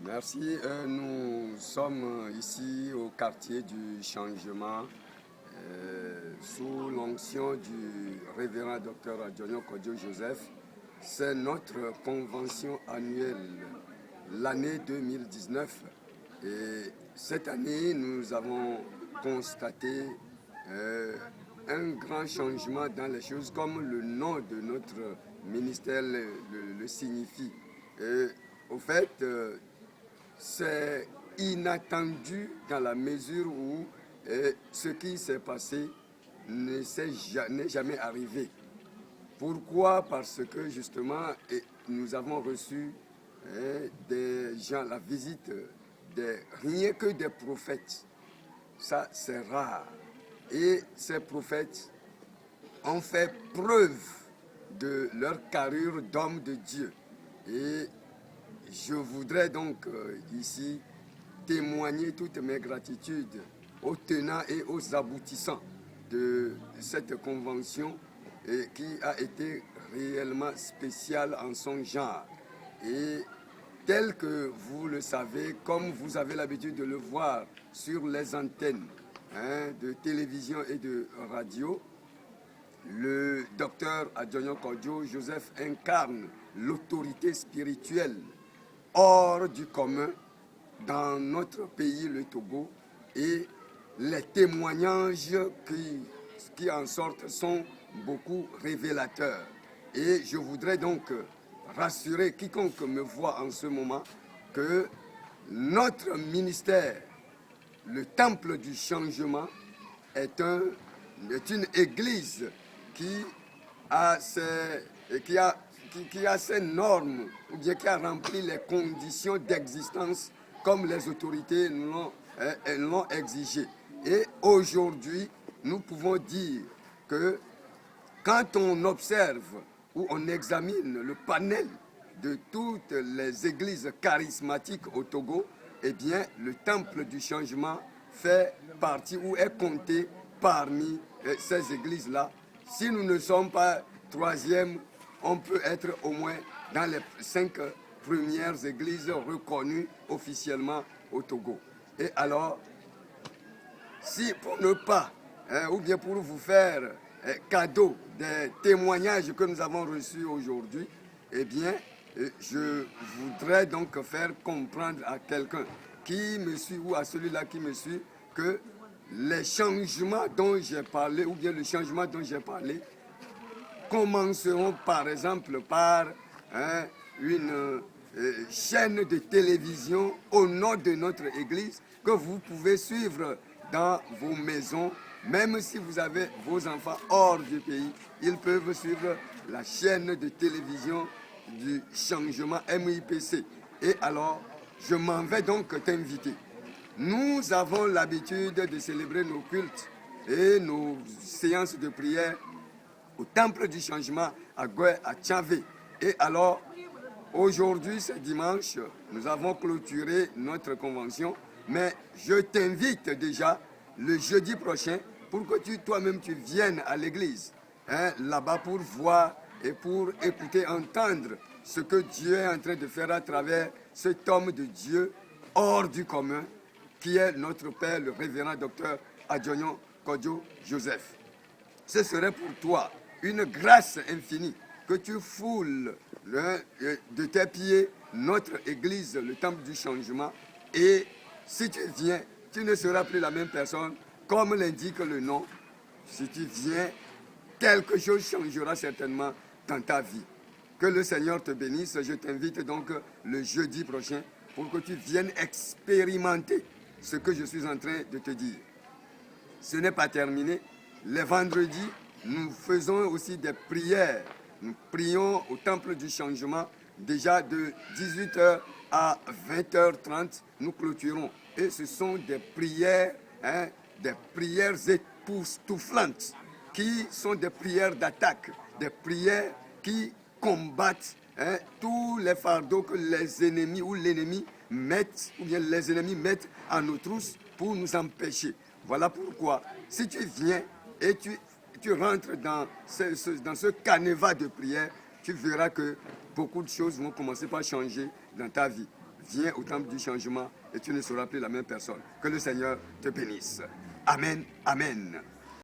Merci. Nous sommes ici au quartier du Changement sous l'onction du révérend Dr Adjonyo Kodjo Joseph. C'est notre convention annuelle, l'année 2019. Et cette année, nous avons constaté un grand changement dans les choses, comme le nom de notre ministère le signifie. Au fait, c'est inattendu dans la mesure où ce qui s'est passé n'est jamais arrivé. Pourquoi? Parce que justement, nous avons reçu des gens, la visite rien que des prophètes. Ça, c'est rare. Et ces prophètes ont fait preuve de leur carrure d'homme de Dieu. Et je voudrais donc ici témoigner toutes mes gratitudes aux tenants et aux aboutissants de cette convention qui a été réellement spéciale en son genre. Et tel que vous le savez, comme vous avez l'habitude de le voir sur les antennes de télévision et de radio, le docteur Adjonyo Kodjo Joseph incarne l'autorité spirituelle hors du commun dans notre pays, le Togo, et les témoignages qui en sortent sont beaucoup révélateurs. Et je voudrais donc rassurer quiconque me voit en ce moment que notre ministère, le Temple du Changement, est une église qui a ses normes, ou bien qui a rempli les conditions d'existence comme les autorités l'ont exigé. Et aujourd'hui, nous pouvons dire que quand on observe ou on examine le panel de toutes les églises charismatiques au Togo, eh bien, le Temple du Changement fait partie ou est compté parmi ces églises-là. Si nous ne sommes pas troisième, on peut être au moins dans les 5 premières églises reconnues officiellement au Togo. Et alors, si pour ne pas, ou bien pour vous faire cadeau des témoignages que nous avons reçus aujourd'hui, eh bien, je voudrais donc faire comprendre à quelqu'un qui me suit ou à celui-là qui me suit que les changements dont j'ai parlé, ou bien le changement dont j'ai parlé, commenceront par exemple par une chaîne de télévision au nom de notre église que vous pouvez suivre dans vos maisons. Même si vous avez vos enfants hors du pays, ils peuvent suivre la chaîne de télévision du changement MIPC. Et alors, je m'en vais donc t'inviter. Nous avons l'habitude de célébrer nos cultes et nos séances de prière au Temple du Changement à Goué, à Tchavé. Et alors, aujourd'hui, c'est dimanche, nous avons clôturé notre convention, mais je t'invite déjà le jeudi prochain pour que toi-même tu viennes à l'église, là-bas pour voir et pour écouter, entendre ce que Dieu est en train de faire à travers cet homme de Dieu hors du commun, qui est notre Père, le révérend docteur Adjonyo Kodjo Joseph. Ce serait pour toi une grâce infinie que tu foules de tes pieds notre église, le Temple du Changement, et si tu viens, tu ne seras plus la même personne, comme l'indique le nom. Si tu viens, quelque chose changera certainement dans ta vie. Que le Seigneur te bénisse. Je t'invite donc le jeudi prochain pour que tu viennes expérimenter ce que je suis en train de te dire. Ce n'est pas terminé. Les vendredis, nous faisons aussi des prières. Nous prions au Temple du Changement. Déjà de 18h à 20h30, nous clôturons. Et ce sont des prières époustouflantes, qui sont des prières d'attaque, des prières qui combattent tous les fardeaux que les ennemis ou l'ennemi mettent, ou bien les ennemis mettent à nos trousses pour nous empêcher. Voilà pourquoi, si tu viens et tu rentres dans ce canevas de prière, tu verras que beaucoup de choses vont commencer par changer dans ta vie. viens au temps du changement et tu ne seras plus la même personne. Que le Seigneur te bénisse. Amen, amen.